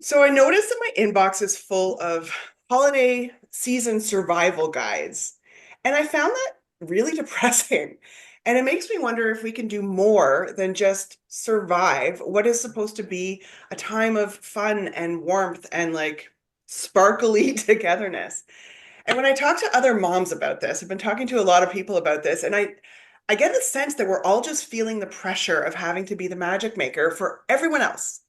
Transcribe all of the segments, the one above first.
So I noticed that my inbox is full of holiday season survival guides, and I found that really depressing. And it makes me wonder if we can do more than just survive what is supposed to be a time of fun and warmth and like sparkly togetherness. And when I talk to other moms about this, I've been talking to a lot of people about this, and I get the sense that we're all just feeling the pressure of having to be the magic maker for everyone else.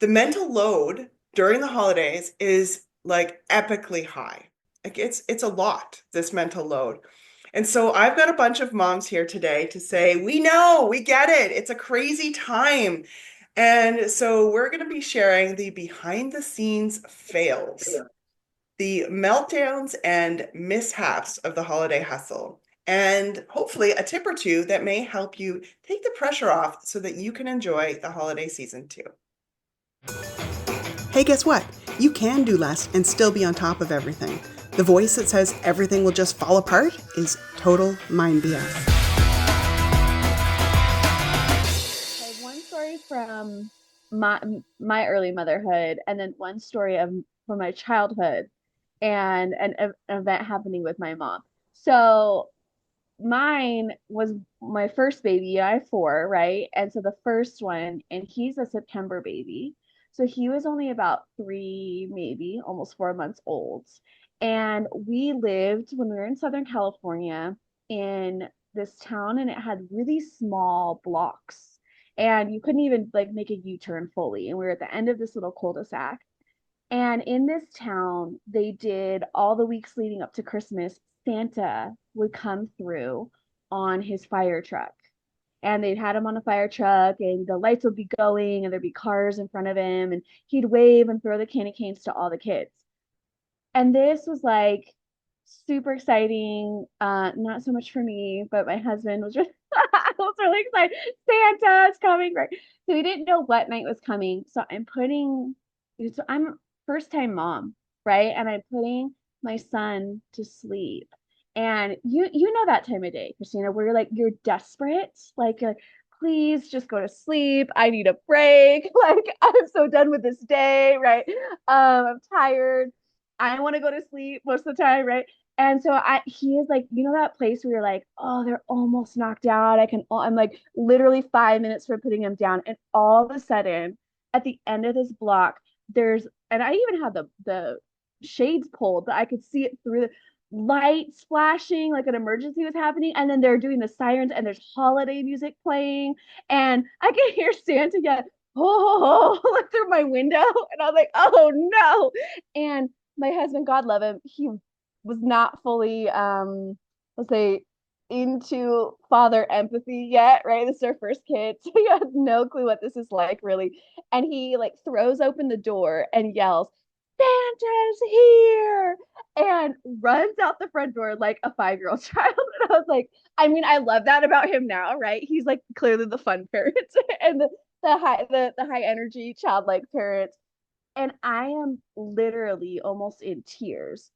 The mental load during the holidays is like epically high. Like it's a lot, this mental load. And so I've got a bunch of moms here today to say, we know, we get it. It's a crazy time. And so we're going to be sharing the behind the scenes fails, the meltdowns and mishaps of the holiday hustle, and hopefully a tip or two that may help you take the pressure off so that you can enjoy the holiday season too. Hey, guess what? You can do less and still be on top of everything. The voice that says everything will just fall apart is total mind BS. I have one story from my my early motherhood, and then one story of from my childhood, and an event happening with my mom. So mine was my first baby. I have four, right? And so the first one, and he's a September baby. So he was only about three, maybe almost 4 months old. And we lived when we were in Southern California in this town, and it had really small blocks. And you couldn't even like make a U-turn fully. And we were at the end of this little cul-de-sac. And in this town, they did all the weeks leading up to Christmas, Santa would come through on his fire truck. And they'd had him on a fire truck, and the lights would be going, and there'd be cars in front of him, and he'd wave and throw the candy canes to all the kids. And this was like super exciting. Not so much for me, but my husband was really, was really excited. Santa's coming, right? So we didn't know what night was coming. So I'm first time mom, right? And I'm putting my son to sleep. And you know that time of day, Christina, where you're desperate, please just go to sleep. I need a break. Like I'm so done with this day, right? I'm tired. I want to go to sleep most of the time, right? And so he is like, that place where you're like, oh, they're almost knocked out. I'm like literally 5 minutes from putting him down. And all of a sudden, at the end of this block, and I even had the shades pulled that I could see it through the lights flashing, like an emergency was happening. And then they're doing the sirens, and there's holiday music playing. And I can hear Santa yet, oh, like through my window. And I was like, oh no. And my husband, God love him, he was not fully let's say into father empathy yet, right? This is our first kid. So he has no clue what this is like really. And he like throws open the door and yells, Santa's here, and runs out the front door like a 5-year-old child. And I was like, I mean, I love that about him now, right? He's like clearly the fun parent and the high energy childlike parent. And I am literally almost in tears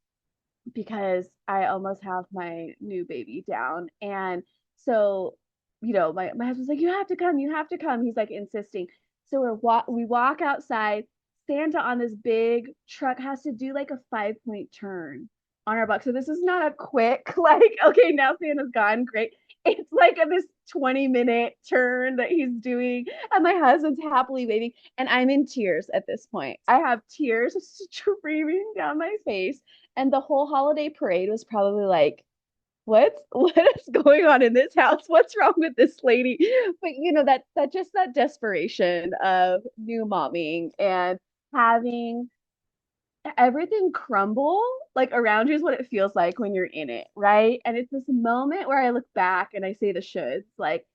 because I almost have my new baby down. And so, my husband's like, you have to come, you have to come. He's like insisting. So we walk outside. Santa on this big truck has to do like a 5 point turn on our buck. So this is not a quick, like, okay, now Santa's gone. Great. It's like this 20-minute turn that he's doing. And my husband's happily waving. And I'm in tears at this point. I have tears streaming down my face, and the whole holiday parade was probably like, what is going on in this house? What's wrong with this lady? But that desperation of new momming and having everything crumble like around you is what it feels like when you're in it, right? And it's this moment where I look back and I say the shoulds, like,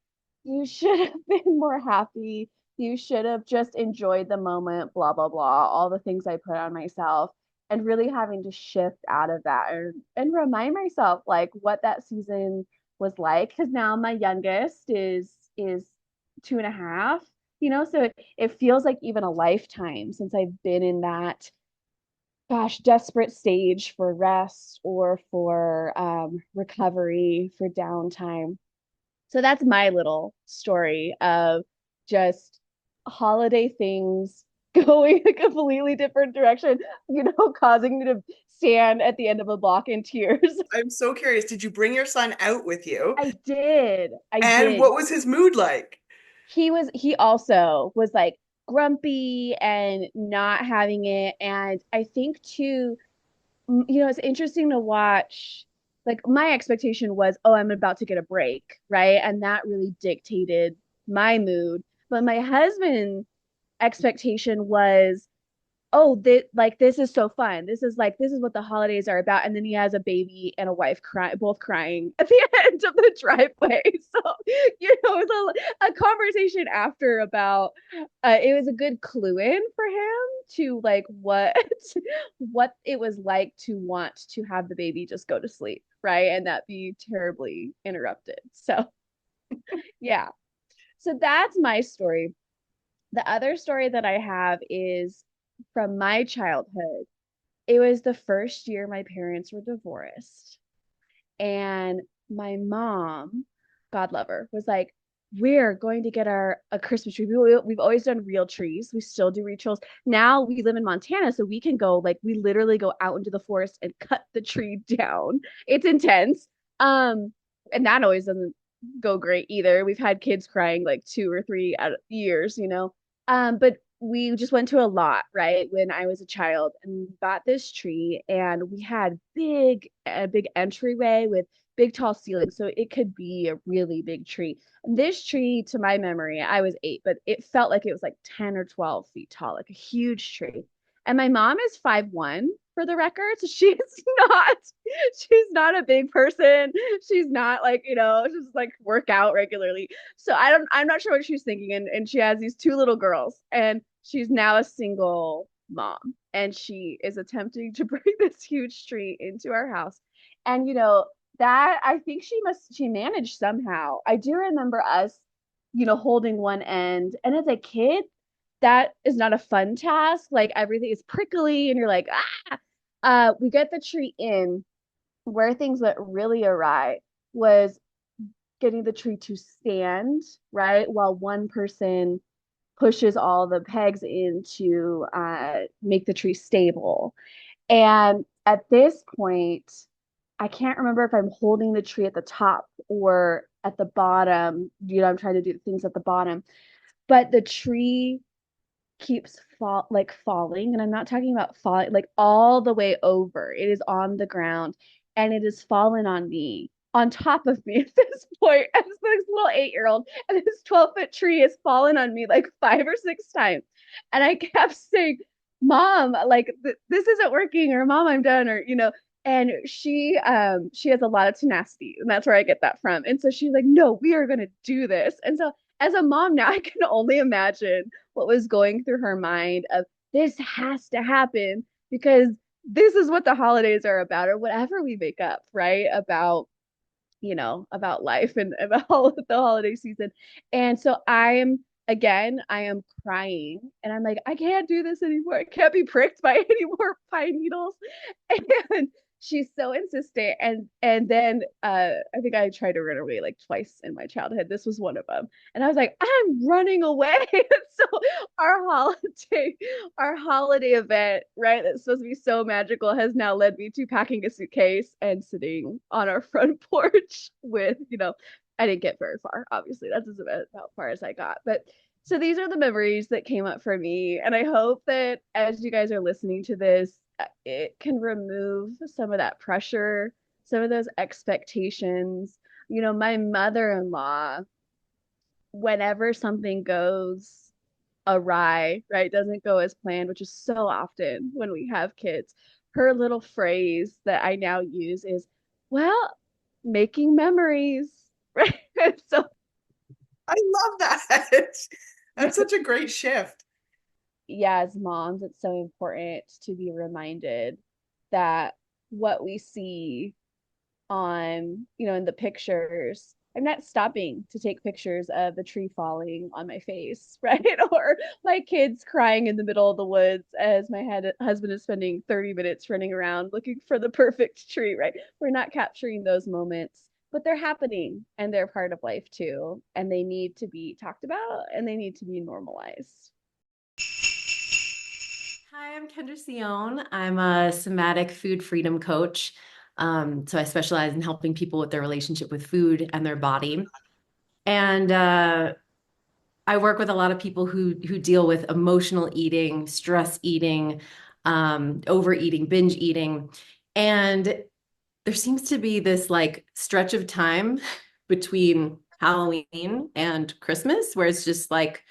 you should have been more happy. You should have just enjoyed the moment, blah, blah, blah, all the things I put on myself, and really having to shift out of that and remind myself like what that season was like. Cause now my youngest is 2.5, so it feels like even a lifetime since I've been in that desperate stage for rest or for recovery, for downtime. So that's my little story of just holiday things going a completely different direction, causing me to stand at the end of a block in tears. I'm so curious. Did you bring your son out with you? I did. I And did. what was his mood like? He also was like grumpy and not having it. And I think too, it's interesting to watch. Like my expectation was, oh, I'm about to get a break, right? And that really dictated my mood. But my husband's expectation was, oh, this is so fun. This is what the holidays are about. And then he has a baby and a wife both crying at the end of the driveway. So, it was a conversation after about it was a good clue in for him to like what it was like to want to have the baby just go to sleep, right? And that be terribly interrupted. So yeah. So that's my story. The other story that I have is from my childhood. It was the first year my parents were divorced. And my mom, God love her, was like, we're going to get our a Christmas tree. We've always done real trees. We still do rituals. Now we live in Montana, so we can go like we literally go out into the forest and cut the tree down. It's intense. And that always doesn't go great either. We've had kids crying like 2 or 3 out of years. But we just went to a lot, right, when I was a child and got this tree and we had a big entryway with big tall ceilings. So it could be a really big tree. And this tree, to my memory, I was 8, but it felt like it was like 10 or 12 feet tall, like a huge tree. And my mom is 5'1" for the record. So not she's not a big person. She's not like, she's like work out regularly. So I'm not sure what she's thinking. And she has these 2 little girls and she's now a single mom and she is attempting to bring this huge tree into our house. And that I think she managed somehow. I do remember us, holding one end. And as a kid, that is not a fun task. Like everything is prickly and you're like, ah. We get the tree in. Where things went really awry was getting the tree to stand, right? While one person pushes all the pegs in to make the tree stable. And at this point, I can't remember if I'm holding the tree at the top or at the bottom. I'm trying to do things at the bottom, but the tree keeps falling, and I'm not talking about falling like all the way over. It is on the ground and it has fallen on me, on top of me at this point as this little 8-year-old, and this 12-foot tree has fallen on me like 5 or 6 times. And I kept saying, Mom, like this isn't working, or Mom, I'm done, or and she has a lot of tenacity, and that's where I get that from. And so she's like, no, we are going to do this. And so as a mom now, I can only imagine what was going through her mind of this has to happen because this is what the holidays are about, or whatever we make up, right? About life and about the holiday season. And so I am crying and I'm like, I can't do this anymore. I can't be pricked by any more pine needles. And she's so insistent. And then I think I tried to run away like twice in my childhood. This was one of them. And I was like, I'm running away. So our holiday, our holiday event, right? That's supposed to be so magical has now led me to packing a suitcase and sitting on our front porch with, I didn't get very far. Obviously, that's about far as I got. But so these are the memories that came up for me. And I hope that as you guys are listening to this, it can remove some of that pressure, some of those expectations. My mother-in-law, whenever something goes awry, right, doesn't go as planned, which is so often when we have kids, her little phrase that I now use is, well, making memories, right? So, I love that. That's such a great shift. yeah, as moms, it's so important to be reminded that what we see on, in the pictures. I'm not stopping to take pictures of the tree falling on my face, right? Or my kids crying in the middle of the woods as my husband is spending 30 minutes running around looking for the perfect tree, right? We're not capturing those moments, but they're happening and they're part of life too. And they need to be talked about and they need to be normalized. Kendra Sion. I'm a somatic food freedom coach. So I specialize in helping people with their relationship with food and their body. And I work with a lot of people who deal with emotional eating, stress eating, overeating, binge eating. And there seems to be this like stretch of time between Halloween and Christmas where it's just like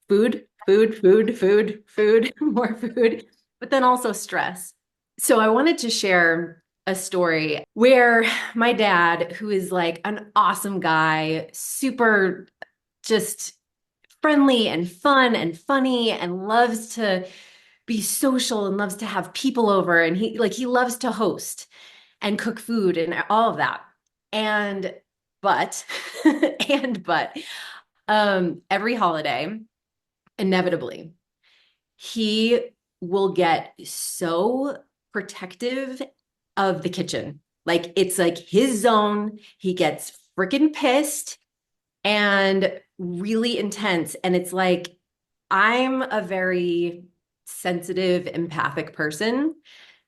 food, food, food, food, food, more food, but then also stress. So I wanted to share a story where my dad, who is like an awesome guy, super just friendly and fun and funny and loves to be social and loves to have people over and he loves to host and cook food and all of that. And but and but every holiday inevitably he will get so protective of the kitchen. Like it's like his zone. He gets freaking pissed and really intense. And it's like, I'm a very sensitive, empathic person.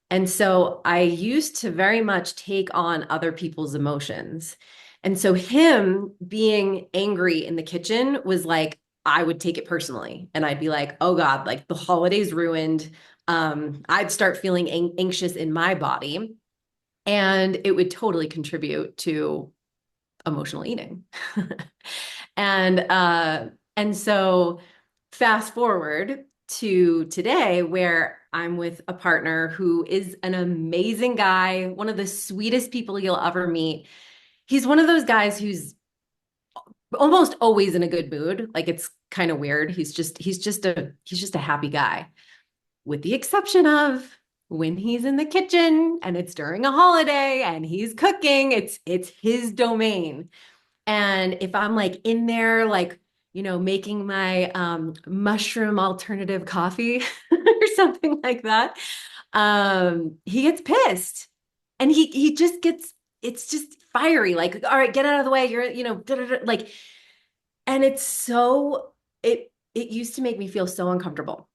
And so I used to very much take on other people's emotions. And so him being angry in the kitchen was like, I would take it personally. And I'd be like, oh God, like the holiday's ruined. I'd start feeling anxious in my body. And it would totally contribute to emotional eating. And so fast forward to today where I'm with a partner who is an amazing guy, one of the sweetest people you'll ever meet. He's one of those guys who's almost always in a good mood. Like it's kind of weird. He's just a happy guy, with the exception of when he's in the kitchen and it's during a holiday and he's cooking, it's his domain. And if I'm like in there, like, making my mushroom alternative coffee or something like that, he gets pissed. And he just gets, it's just fiery, like, all right, get out of the way. You're, da, da, da, like, and it's so it used to make me feel so uncomfortable.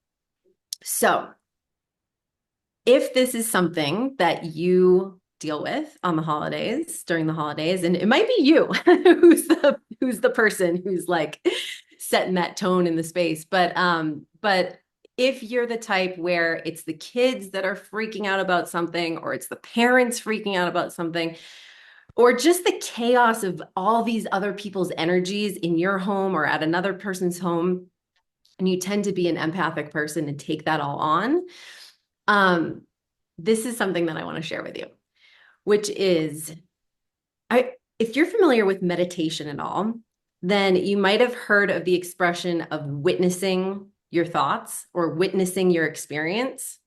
So if this is something that you deal with on the holidays, during the holidays, and it might be you who's the person who's like setting that tone in the space, but if you're the type where it's the kids that are freaking out about something, or it's the parents freaking out about something, or just the chaos of all these other people's energies in your home or at another person's home, and you tend to be an empathic person and take that all on, um, this is something that I want to share with you, which is if you're familiar with meditation at all, then you might have heard of the expression of witnessing your thoughts or witnessing your experience.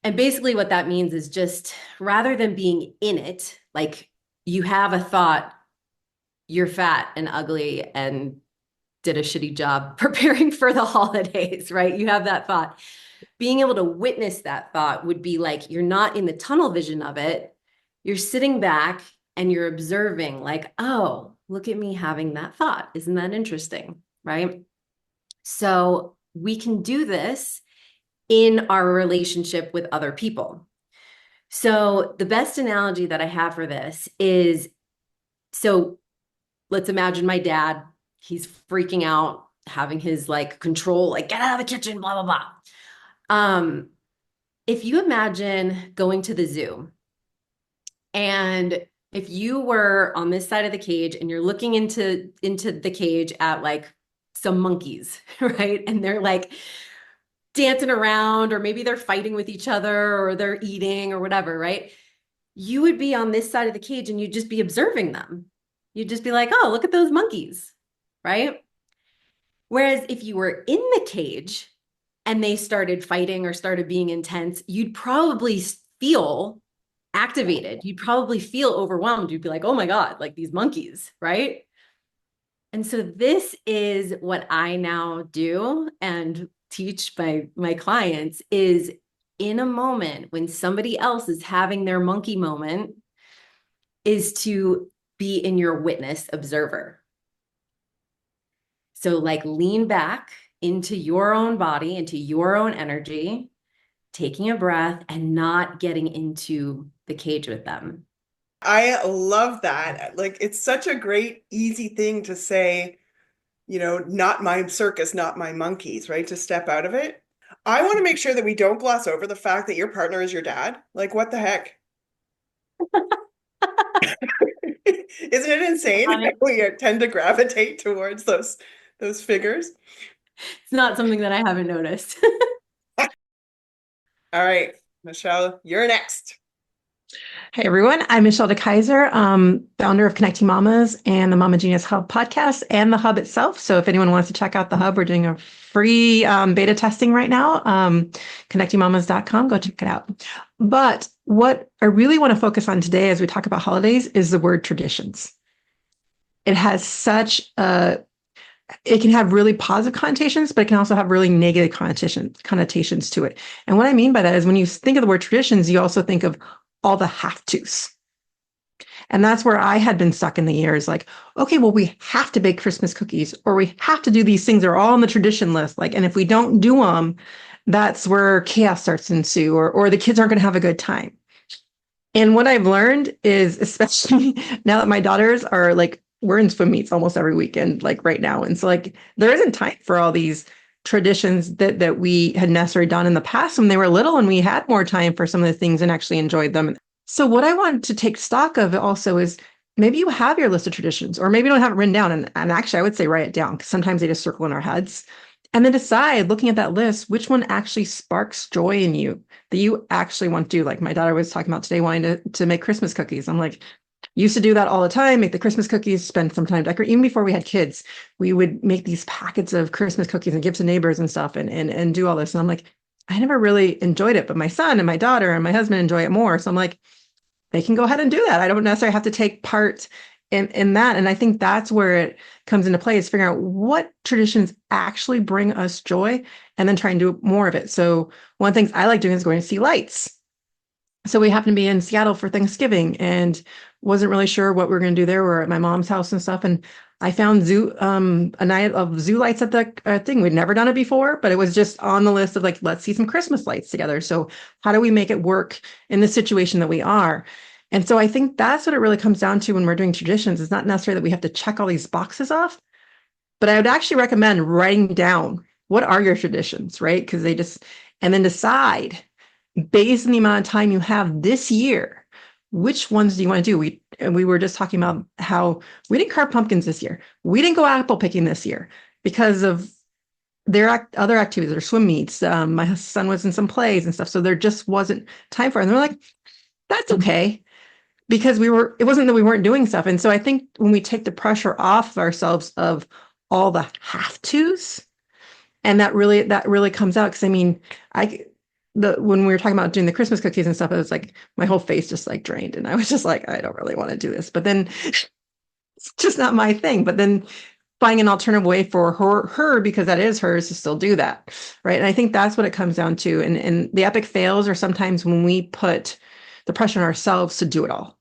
And basically what that means is just rather than being in it, like you have a thought, you're fat and ugly and did a shitty job preparing for the holidays, right? You have that thought. Being able to witness that thought would be like you're not in the tunnel vision of it. You're sitting back and you're observing, like, oh, look at me having that thought. Isn't that interesting? Right? So we can do this in our relationship with other people. So the best analogy that I have for this is, so let's imagine my dad, he's freaking out, having his like control, like get out of the kitchen, blah, blah, blah. If you imagine going to the zoo, and if you were on this side of the cage and you're looking into the cage at like some monkeys, right? And they're like dancing around, or maybe they're fighting with each other, or they're eating or whatever, right? You would be on this side of the cage and you'd just be observing them. You'd just be like, oh, look at those monkeys, right? Whereas if you were in the cage and they started fighting or started being intense, you'd probably feel activated. You'd probably feel overwhelmed. You'd be like, oh my God, like these monkeys, right? And so this is what I now do and teach my clients is, in a moment when somebody else is having their monkey moment, is to be in your witness observer. So like lean back into your own body, into your own energy, taking a breath and not getting into the cage with them. I love that. Like, it's such a great, easy thing to say, not my circus, not my monkeys, right? To step out of it. I want to make sure that we don't gloss over the fact that your partner is your dad. Like, what the heck? Isn't it insane how we tend to gravitate towards those figures? It's not something that I haven't noticed. All right, Michelle, you're next. Hey everyone, I'm Michelle DeKaiser, founder of Connecting Mamas and the Mama Genius Hub podcast and the Hub itself. So if anyone wants to check out the Hub, we're doing a free beta testing right now. Connectingmamas.com, go check it out. But what I really want to focus on today as we talk about holidays is the word traditions. It has it can have really positive connotations, but it can also have really negative connotations to it. And what I mean by that is when you think of the word traditions, you also think of all the have tos. And that's where I had been stuck in the years like, okay, well, we have to bake Christmas cookies or we have to do these things. They're all on the tradition list. Like, and if we don't do them, that's where chaos starts to ensue or the kids aren't going to have a good time. And what I've learned is, especially now that my daughters are like, we're in swim meets almost every weekend, like right now. And so like, there isn't time for all these traditions that we had necessarily done in the past when they were little and we had more time for some of the things and actually enjoyed them. So what I wanted to take stock of also is maybe you have your list of traditions or maybe you don't have it written down. And actually I would say write it down because sometimes they just circle in our heads. And then decide, looking at that list, which one actually sparks joy in you that you actually want to do. Like my daughter was talking about today, wanting to make Christmas cookies. I'm like, used to do that all the time, make the Christmas cookies, spend some time decorating. Even before we had kids, we would make these packets of Christmas cookies and give to neighbors and stuff and do all this. And I'm like, I never really enjoyed it, but my son and my daughter and my husband enjoy it more. So I'm like, they can go ahead and do that. I don't necessarily have to take part in that. And I think that's where it comes into play is figuring out what traditions actually bring us joy and then try and do more of it. So one of the things I like doing is going to see lights. So we happened to be in Seattle for Thanksgiving and wasn't really sure what we were going to do there. We're at my mom's house and stuff. And I found a night of zoo lights at the thing. We'd never done it before, but it was just on the list of like, let's see some Christmas lights together. So how do we make it work in the situation that we are? And so I think that's what it really comes down to when we're doing traditions. It's not necessarily that we have to check all these boxes off, but I would actually recommend writing down what are your traditions, right? Because and then decide based on the amount of time you have this year, which ones do you want to do? We were just talking about how we didn't carve pumpkins this year. We didn't go apple picking this year because of their other activities or swim meets. My son was in some plays and stuff. So there just wasn't time for it. And they're like, that's okay. Because it wasn't that we weren't doing stuff. And so I think when we take the pressure off ourselves of all the have tos, and that really comes out. Cause I mean, when we were talking about doing the Christmas cookies and stuff, it was like my whole face just like drained. And I was just like, I don't really want to do this, but then it's just not my thing. But then finding an alternative way for her, because that is hers to still do that. Right. And I think that's what it comes down to. And the epic fails are sometimes when we put the pressure on ourselves to do it all.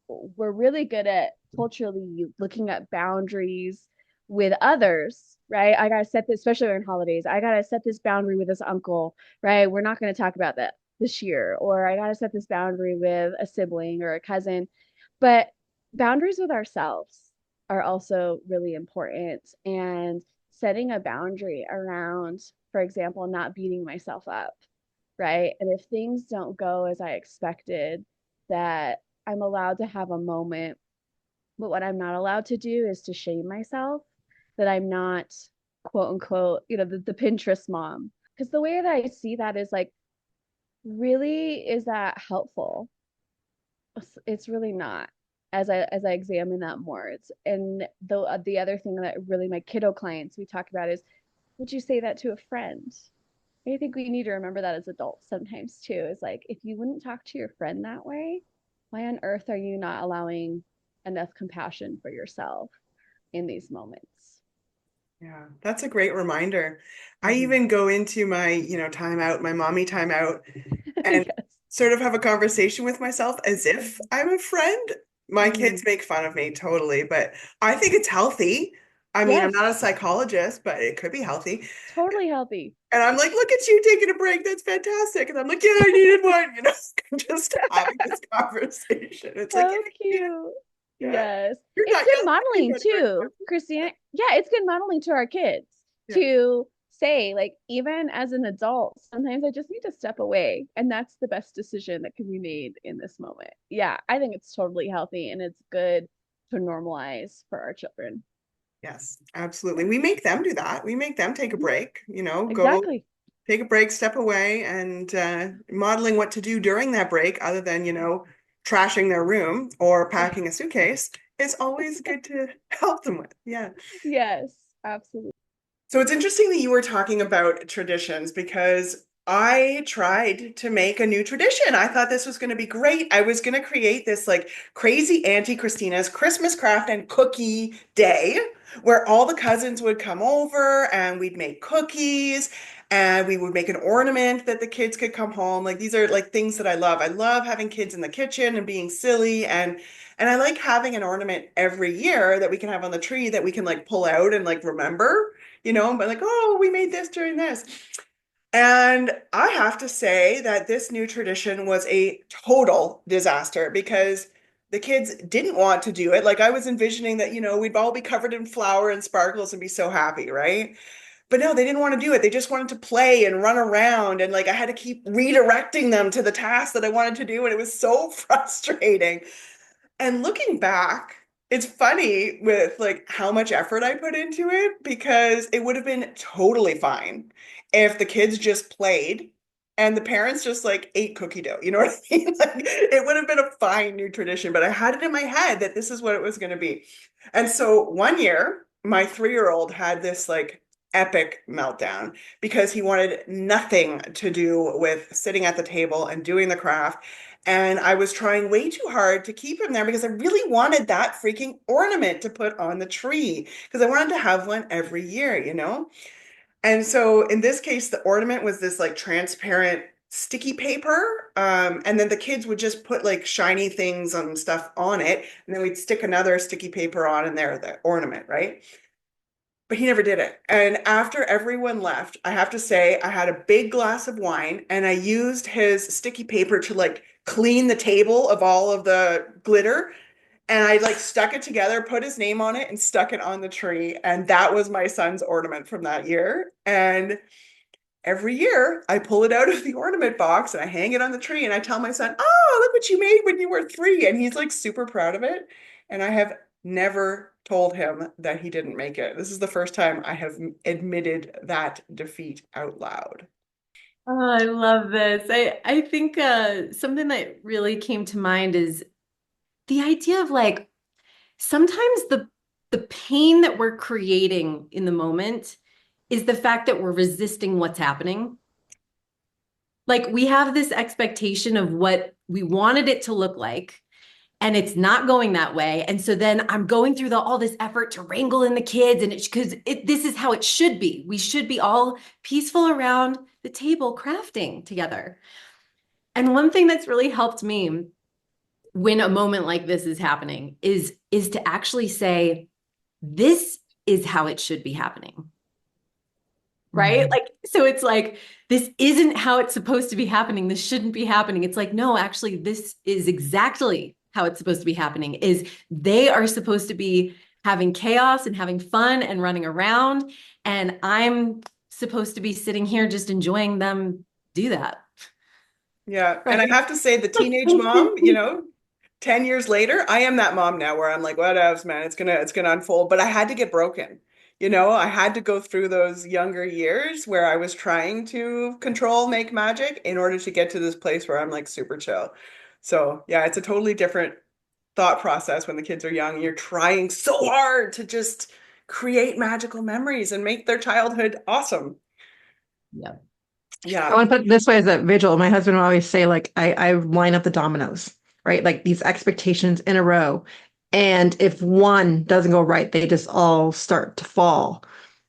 We're really good at culturally looking at boundaries with others, right? I gotta set this, especially during holidays. I gotta set this boundary with this uncle, right? We're not going to talk about that this year, or I gotta set this boundary with a sibling or a cousin. But boundaries with ourselves are also really important, and setting a boundary around, for example, not beating myself up, right? And if things don't go as I expected, that I'm allowed to have a moment. But what I'm not allowed to do is to shame myself that I'm not, quote unquote, the Pinterest mom. Because the way that I see that is like, really, is that helpful? It's really not. As I examine that more, and the other thing that really my kiddo clients we talk about is, would you say that to a friend? I think we need to remember that as adults sometimes too. Is like, if you wouldn't talk to your friend that way, why on earth are you not allowing enough compassion for yourself in these moments? Yeah, that's a great reminder. I Mhm. even go into my, timeout, my mommy timeout, and Yes. sort of have a conversation with myself as if I'm a friend. My Mm, kids make fun of me totally, but I think it's healthy. I mean, I'm Yes, not a psychologist, but it could be healthy. totally healthy. And I'm like, look at you taking a break. That's fantastic. And I'm like, yeah, I needed one, just having this conversation. It's like, So yeah, cute. yeah, Yes. you're It's not good yelling at me modeling about it. too, Christina. Yeah, it's good modeling to our kids Yeah. to say, like, even as an adult, sometimes I just need to step away. And that's the best decision that can be made in this moment. Yeah, I think it's totally healthy and it's good to normalize for our children. Yes, absolutely. We make them do that. We make them take a Mhm. break, go Exactly. take a break, step away, and modeling what to do during that break, other than, trashing their room or packing a suitcase, is always good to help them with. Yeah. Yes, absolutely. So it's interesting that you were talking about traditions because I tried to make a new tradition. I thought this was going to be great. I was going to create this like crazy Auntie Christina's Christmas craft and cookie day where all the cousins would come over and we'd make cookies and we would make an ornament that the kids could come home. Like these are like things that I love. I love having kids in the kitchen and being silly and I like having an ornament every year that we can have on the tree that we can like pull out and like remember, but like, oh, we made this during this. And I have to say that this new tradition was a total disaster because the kids didn't want to do it. Like I was envisioning that, we'd all be covered in flour and sparkles and be so happy, right? But no, they didn't want to do it. They just wanted to play and run around. And like I had to keep redirecting them to the task that I wanted to do. And it was so frustrating. And looking back, it's funny with like how much effort I put into it because it would have been totally fine if the kids just played and the parents just like ate cookie dough. You know what I mean? Like it would have been a fine new tradition, but I had it in my head that this is what it was going to be. And so one year, my 3-year-old had this like epic meltdown because he wanted nothing to do with sitting at the table and doing the craft. And I was trying way too hard to keep him there because I really wanted that freaking ornament to put on the tree because I wanted to have one every year. And so in this case, the ornament was this like transparent sticky paper. And then the kids would just put like shiny things and stuff on it. And then we'd stick another sticky paper on in there, the ornament, right? But he never did it. And after everyone left, I have to say, I had a big glass of wine and I used his sticky paper to like clean the table of all of the glitter. And I like stuck it together, put his name on it, and stuck it on the tree. And that was my son's ornament from that year. And every year I pull it out of the ornament box and I hang it on the tree and I tell my son, oh, look what you made when you were 3. And he's like super proud of it. And I have never told him that he didn't make it. This is the first time I have admitted that defeat out loud. Oh, I love this. I think something that really came to mind is the idea of like sometimes the pain that we're creating in the moment is the fact that we're resisting what's happening. Like we have this expectation of what we wanted it to look like, and it's not going that way. And so then I'm going through all this effort to wrangle in the kids, and it's because this is how it should be. We should be all peaceful around the table crafting together. And one thing that's really helped me when a moment like this is happening is to actually say, this is how it should be happening. Right? Mhm. Like, so it's like, this isn't how it's supposed to be happening. This shouldn't be happening. It's like, no, actually, this is exactly how it's supposed to be happening, is they are supposed to be having chaos and having fun and running around. And I'm supposed to be sitting here just enjoying them do that. Yeah. And I Right. have to say, the teenage mom, 10 years later, I am that mom now where I'm like, whatevs, man, it's gonna unfold. But I had to get broken. I had to go through those younger years where I was trying to control, make magic in order to get to this place where I'm like super chill. So yeah, it's a totally different thought process when the kids are young. You're trying so hard to just create magical memories and make their childhood awesome. Yeah. I Yeah. want to put it this way as a vigil. My husband would always say, like, I line up the dominoes, right? Like these expectations in a row. And if one doesn't go right, they just all start to fall.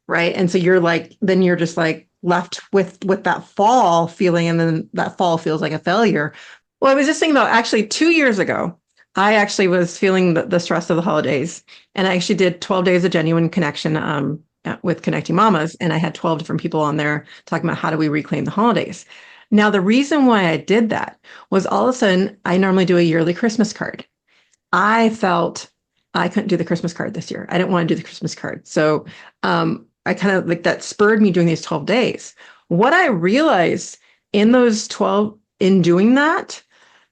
Right. And so you're like, then you're just like left with that fall feeling, and then that fall feels like a failure. Well, I was just thinking about actually 2 years ago, I actually was feeling the stress of the holidays, and I actually did 12 days of genuine connection with Connecting Mamas, and I had 12 different people on there talking about how do we reclaim the holidays. Now, the reason why I did that was all of a sudden, I normally do a yearly Christmas card. I felt I couldn't do the Christmas card this year. I didn't want to do the Christmas card. So I kind of like that spurred me doing these 12 days. What I realized in those 12, in doing that,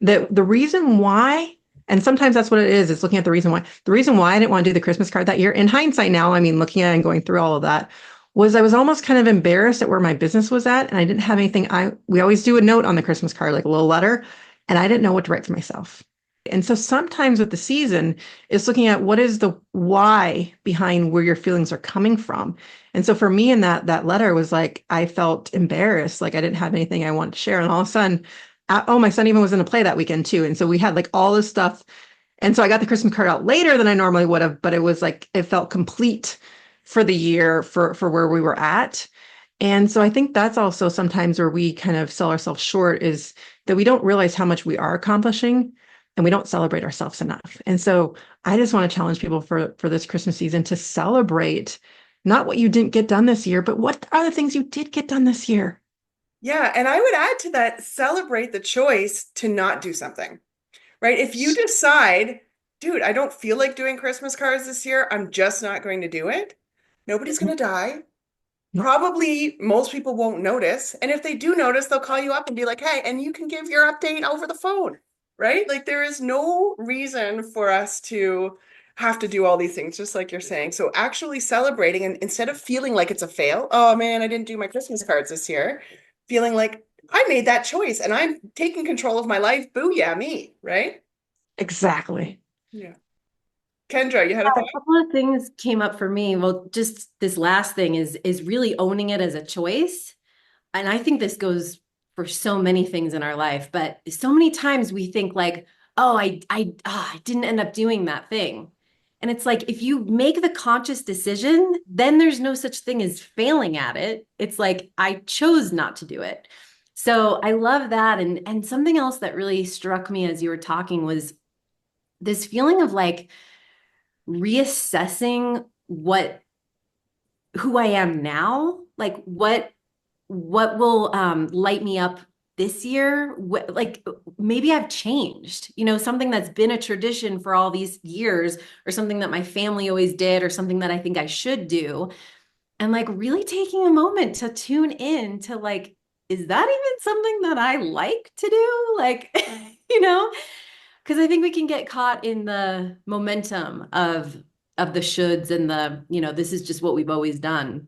that the reason why, and sometimes that's what it is looking at the reason why I didn't want to do the Christmas card that year, in hindsight now, I mean, looking at it and going through all of that, was I was almost kind of embarrassed at where my business was at. And I didn't have anything. We always do a note on the Christmas card, like a little letter, and I didn't know what to write for myself. And so sometimes with the season, it's looking at what is the why behind where your feelings are coming from. And so for me in that letter was like, I felt embarrassed, like I didn't have anything I wanted to share. And all of a sudden, oh, my son even was in a play that weekend too. And so we had like all this stuff. And so I got the Christmas card out later than I normally would have, but it was like, it felt complete for the year for where we were at. And so I think that's also sometimes where we kind of sell ourselves short, is that we don't realize how much we are accomplishing and we don't celebrate ourselves enough. And so I just want to challenge people for this Christmas season to celebrate not what you didn't get done this year, but what are the things you did get done this year. Yeah, and I would add to that, celebrate the choice to not do something, right? If you decide, dude, I don't feel like doing Christmas cards this year, I'm just not going to do it. Nobody's going to die. Probably most people won't notice. And if they do notice, they'll call you up and be like, hey, and you can give your update over the phone, right? Like there is no reason for us to have to do all these things, just like you're saying. So actually celebrating, and instead of feeling like it's a fail, oh man, I didn't do my Christmas cards this year, feeling like I made that choice and I'm taking control of my life. Booyah, me, right? Exactly. Yeah. Kendra, you had a thought? A couple of things came up for me. Well, just this last thing is really owning it as a choice. And I think this goes for so many things in our life, but so many times we think like, oh, I didn't end up doing that thing. And it's like, if you make the conscious decision, then there's no such thing as failing at it. It's like, I chose not to do it. So I love that. And something else that really struck me as you were talking was this feeling of like reassessing who I am now, like what will light me up this year. Like maybe I've changed, something that's been a tradition for all these years, or something that my family always did, or something that I think I should do. And like really taking a moment to tune in to like, is that even something that I like to do? Like, because I think we can get caught in the momentum of the shoulds and this is just what we've always done.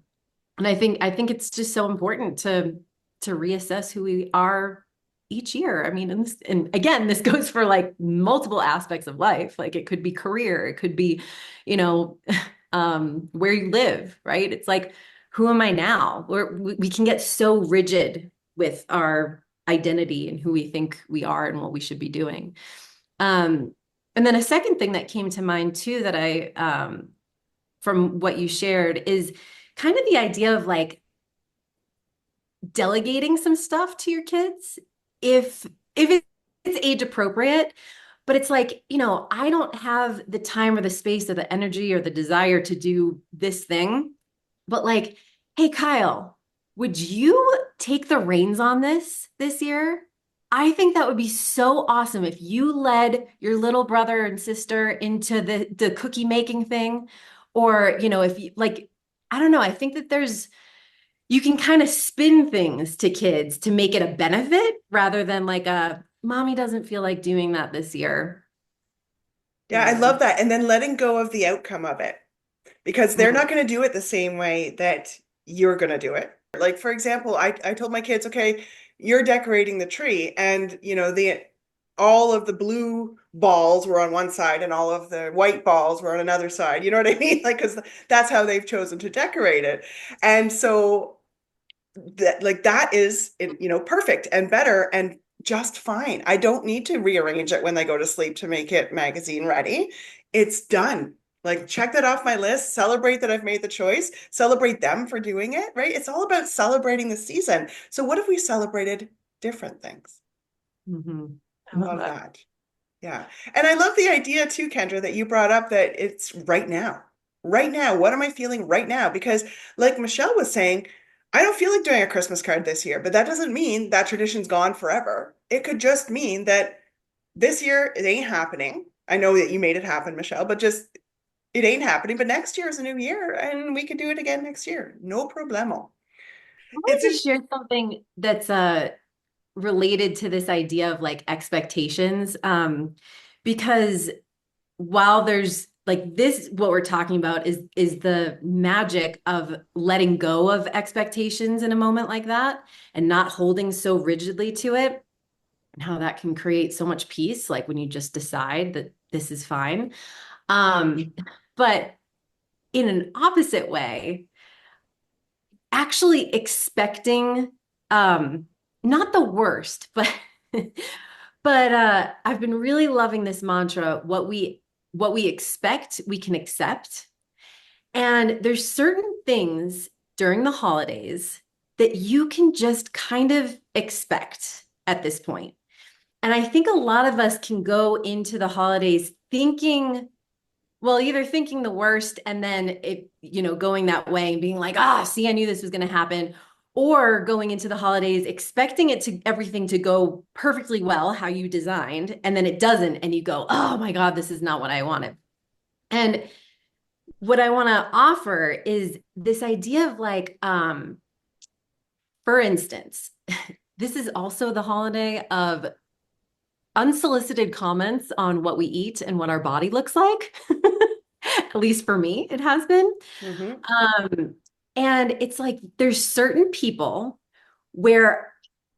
And I think it's just so important to reassess who we are each year. I mean, and again, this goes for like multiple aspects of life. Like it could be career, it could be, you know, where you live, right? It's like, who am I now? We can get so rigid with our identity and who we think we are and what we should be doing. And then a second thing that came to mind too, that from what you shared, is kind of the idea of like delegating some stuff to your kids if it's age appropriate. But it's like, I don't have the time or the space or the energy or the desire to do this thing. But like, hey, Kyle, would you take the reins on this year? I think that would be so awesome if you led your little brother and sister into the cookie making thing. Or, if you like, I don't know, I think that you can kind of spin things to kids to make it a benefit rather than like mommy doesn't feel like doing that this year. Yeah, I love that. And then letting go of the outcome of it, because they're not going to do it the same way that you're going to do it. Like, for example, I told my kids, okay, you're decorating the tree, and all of the blue balls were on one side and all of the white balls were on another side. You know what I mean? Like, because that's how they've chosen to decorate it. And so that is, perfect and better and just fine. I don't need to rearrange it when they go to sleep to make it magazine ready. It's done. Like, check that off my list, celebrate that I've made the choice, celebrate them for doing it, right? It's all about celebrating the season. So what if we celebrated different things? Mm-hmm. I love that. Yeah. And I love the idea too, Kendra, that you brought up that it's right now. Right now. What am I feeling right now? Because, like Michelle was saying, I don't feel like doing a Christmas card this year, but that doesn't mean that tradition's gone forever. It could just mean that this year it ain't happening. I know that you made it happen, Michelle, but just it ain't happening. But next year is a new year and we could do it again next year. No problemo. I It's wanted to in, share something that's related to this idea of like expectations. Because while there's like this, what we're talking about is the magic of letting go of expectations in a moment like that and not holding so rigidly to it, and how that can create so much peace, like when you just decide that this is fine. Um, but in an opposite way, actually expecting not the worst, but but I've been really loving this mantra, what we expect, we can accept. And there's certain things during the holidays that you can just kind of expect at this point. And I think a lot of us can go into the holidays thinking, well, either thinking the worst and then going that way and being like, see, I knew this was going to happen, or going into the holidays expecting everything to go perfectly well, how you designed, and then it doesn't, and you go, oh my God, this is not what I wanted. And what I want to offer is this idea of like, for instance, this is also the holiday of unsolicited comments on what we eat and what our body looks like. At least for me, it has been. Mhm. Um, and it's like there's certain people where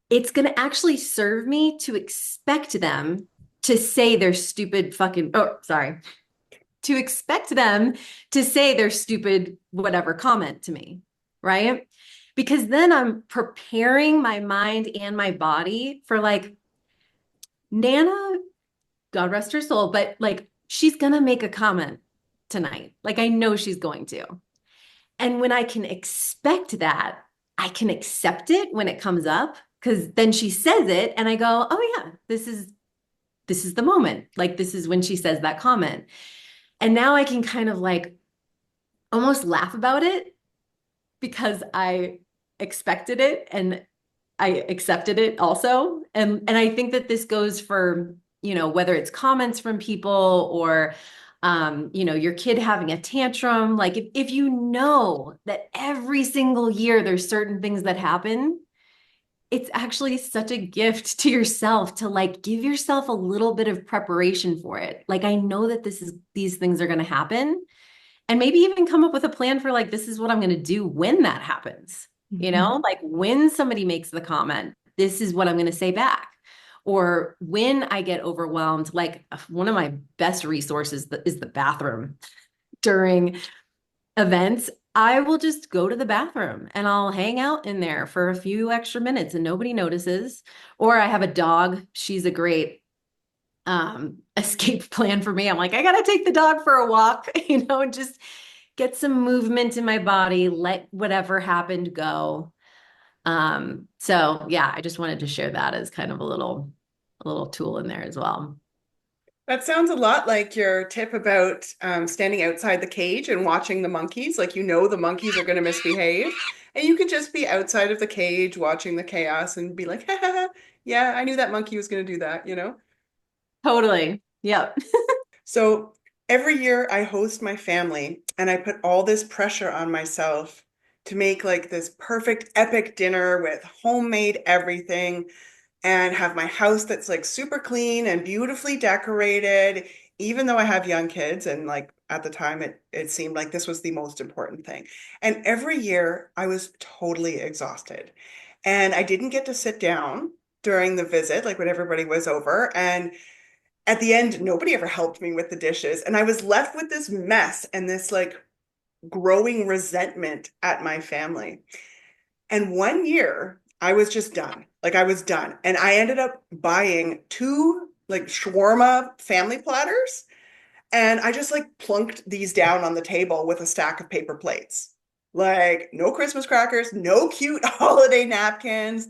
it's going to actually serve me to expect them to say their stupid fucking, oh, sorry, to expect them to say their stupid whatever comment to me, right? Because then I'm preparing my mind and my body for like, Nana, God rest her soul, but like she's gonna make a comment tonight. Like I know she's going to. And when I can expect that, I can accept it when it comes up because then she says it and I go, "Oh yeah, this is the moment. Like this is when she says that comment." And now I can kind of like almost laugh about it because I expected it and I accepted it also. And I think that this goes for, whether it's comments from people or your kid having a tantrum. Like if you know that every single year there's certain things that happen, it's actually such a gift to yourself to like give yourself a little bit of preparation for it. Like I know that these things are going to happen, and maybe even come up with a plan for like this is what I'm going to do when that happens. Like when somebody makes the comment, this is what I'm going to say back. Or when I get overwhelmed, like one of my best resources is the bathroom during events. I will just go to the bathroom and I'll hang out in there for a few extra minutes and nobody notices. Or I have a dog. She's a great escape plan for me. I'm like, I gotta take the dog for a walk, and just get some movement in my body, let whatever happened go. So yeah, I just wanted to share that as kind of a little tool in there as well. That sounds a lot like your tip about standing outside the cage and watching the monkeys. Like you know the monkeys are going to misbehave, and you can just be outside of the cage watching the chaos and be like, ha, ha, ha, yeah, I knew that monkey was going to do that, you know? Totally. Yep. So every year I host my family and I put all this pressure on myself to make like this perfect epic dinner with homemade everything and have my house that's like super clean and beautifully decorated, even though I have young kids. And like at the time, it seemed like this was the most important thing. And every year I was totally exhausted. And I didn't get to sit down during the visit, like when everybody was over. And at the end, nobody ever helped me with the dishes. And I was left with this mess and this like growing resentment at my family. And one year, I was just done. Like I was done. And I ended up buying two like shawarma family platters. And I just like plunked these down on the table with a stack of paper plates. Like no Christmas crackers, no cute holiday napkins.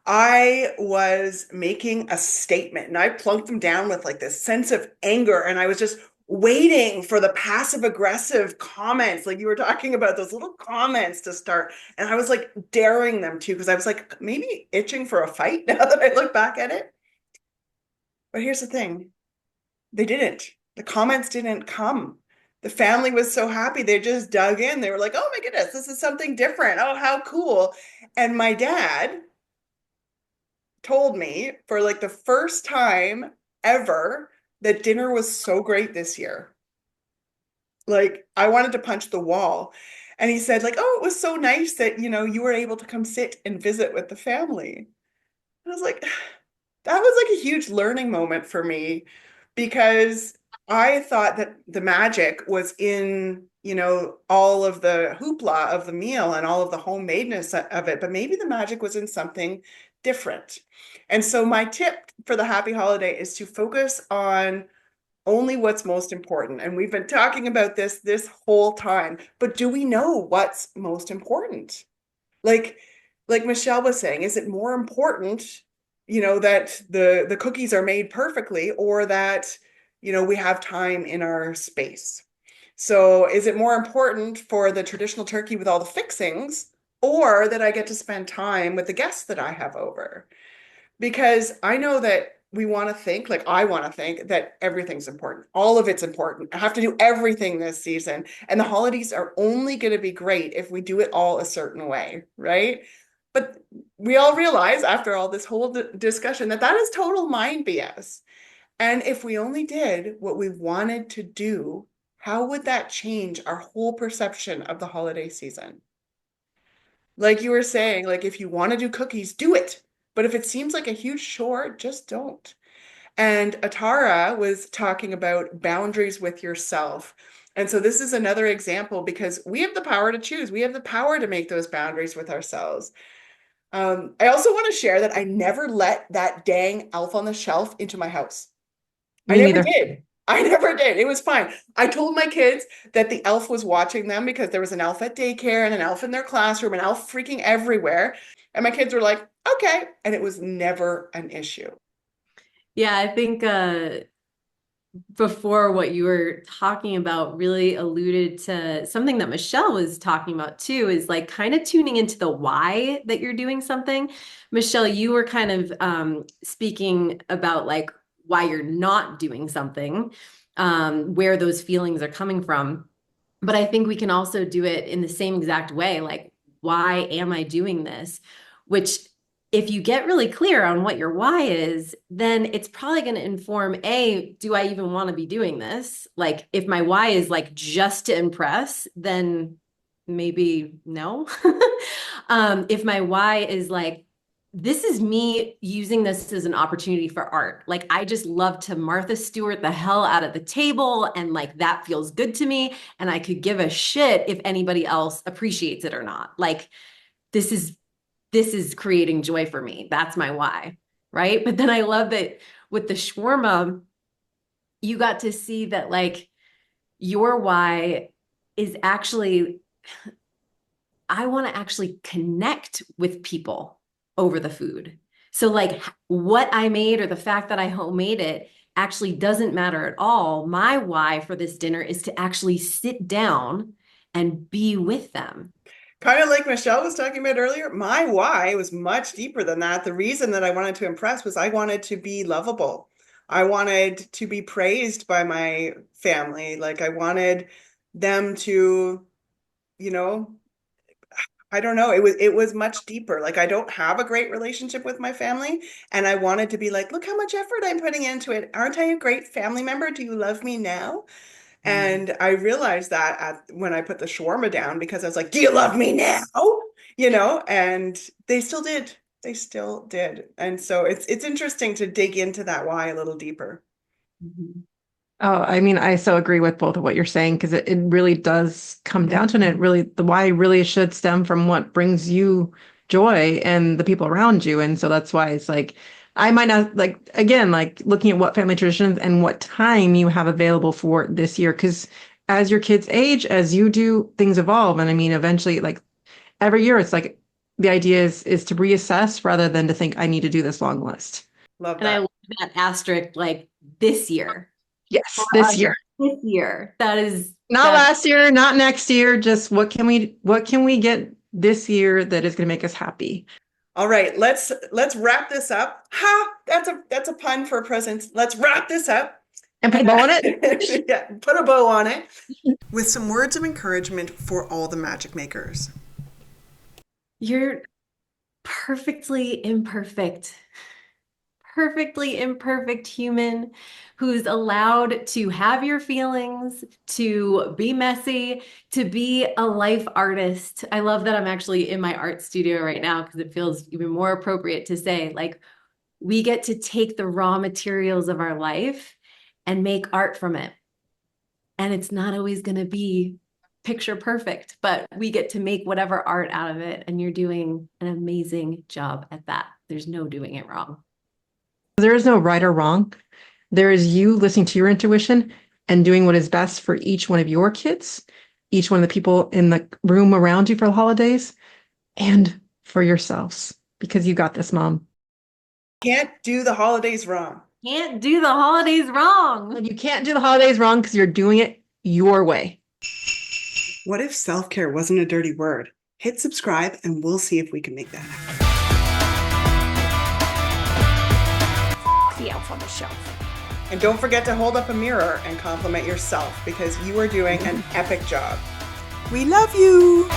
I was making a statement and I plunked them down with like this sense of anger. And I was just waiting for the passive aggressive comments, like you were talking about, those little comments to start. And I was like daring them to, because I was like maybe itching for a fight now that I look back at it. But here's the thing, they didn't. The comments didn't come. The family was so happy. They just dug in. They were like, oh my goodness, this is something different. Oh, how cool. And my dad told me for like the first time ever that dinner was so great this year. Like I wanted to punch the wall. And he said like, "Oh, it was so nice that, you were able to come sit and visit with the family." And I was like, that was like a huge learning moment for me because I thought that the magic was in, all of the hoopla of the meal and all of the homemadeness of it, but maybe the magic was in something different. And so my tip for the happy holiday is to focus on only what's most important. And we've been talking about this whole time, but do we know what's most important? Like like Michelle was saying, is it more important, that the cookies are made perfectly or that, we have time in our space? So is it more important for the traditional turkey with all the fixings or that I get to spend time with the guests that I have over? Because I know that we want to think, like I want to think that everything's important. All of it's important. I have to do everything this season. And the holidays are only going to be great if we do it all a certain way, right? But we all realize after all this whole discussion that that is total mind BS. And if we only did what we wanted to do, how would that change our whole perception of the holiday season? Like you were saying, like if you want to do cookies, do it. But if it seems like a huge chore, just don't. And Atara was talking about boundaries with yourself. And so this is another example because we have the power to choose. We have the power to make those boundaries with ourselves. I also want to share that I never let that dang elf on the shelf into my house. I Me never neither. did. I never did. It was fine. I told my kids that the elf was watching them because there was an elf at daycare and an elf in their classroom, an elf freaking everywhere. And my kids were like, okay. And it was never an issue. Yeah, I think before what you were talking about really alluded to something that Michelle was talking about too, is like kind of tuning into the why that you're doing something. Michelle, you were kind of speaking about like why you're not doing something, where those feelings are coming from. But I think we can also do it in the same exact way. Like, why am I doing this? Which, if you get really clear on what your why is, then it's probably going to inform A, do I even want to be doing this? Like, if my why is like just to impress, then maybe no. If my why is like, this is me using this as an opportunity for art. Like, I just love to Martha Stewart the hell out of the table. And like, that feels good to me. And I could give a shit if anybody else appreciates it or not. Like, this is creating joy for me. That's my why. Right. But then I love that with the shawarma, you got to see that like your why is actually, I want to actually connect with people over the food. So like what I made or the fact that I homemade it actually doesn't matter at all. My why for this dinner is to actually sit down and be with them. Kind of like Michelle was talking about earlier, my why was much deeper than that. The reason that I wanted to impress was I wanted to be lovable. I wanted to be praised by my family. Like I wanted them to, you know, I don't know. It was much deeper. Like I don't have a great relationship with my family, and I wanted to be like, look how much effort I'm putting into it. Aren't I a great family member? Do you love me now? And I realized that when I put the shawarma down because I was like, do you love me now? And they still did. They still did. And so it's interesting to dig into that why a little deeper. Mhm. Oh, I mean, I so agree with both of what you're saying because it really does come down to it. It really, the why really should stem from what brings you joy and the people around you. And so that's why it's like, I might not like, again, like looking at what family traditions and what time you have available for this year. Because as your kids age, as you do, things evolve. And I mean, eventually, like every year, it's like the idea is to reassess rather than to think I need to do this long list. Love And I that. love that asterisk, like this year. Yes, this year. This year. Not last year, not next year, just what can we get this year that is going to make us happy? All right, let's wrap this up. Ha! That's a pun for a present. Let's wrap this up. And put a bow on it? Yeah, put a bow on it. With some words of encouragement for all the magic makers. You're perfectly imperfect human who's allowed to have your feelings, to be messy, to be a life artist. I love that I'm actually in my art studio right now because it feels even more appropriate to say, like, we get to take the raw materials of our life and make art from it. And it's not always going to be picture perfect, but we get to make whatever art out of it. And you're doing an amazing job at that. There's no doing it wrong. There is no right or wrong. There is you listening to your intuition and doing what is best for each one of your kids, each one of the people in the room around you for the holidays, and for yourselves, because you got this, Mom. Can't do the holidays wrong. Can't do the holidays wrong. You can't do the holidays wrong because you're doing it your way. What if self-care wasn't a dirty word? Hit subscribe and we'll see if we can make that happen. The elf on the shelf. And don't forget to hold up a mirror and compliment yourself because you are doing an epic job. We love you.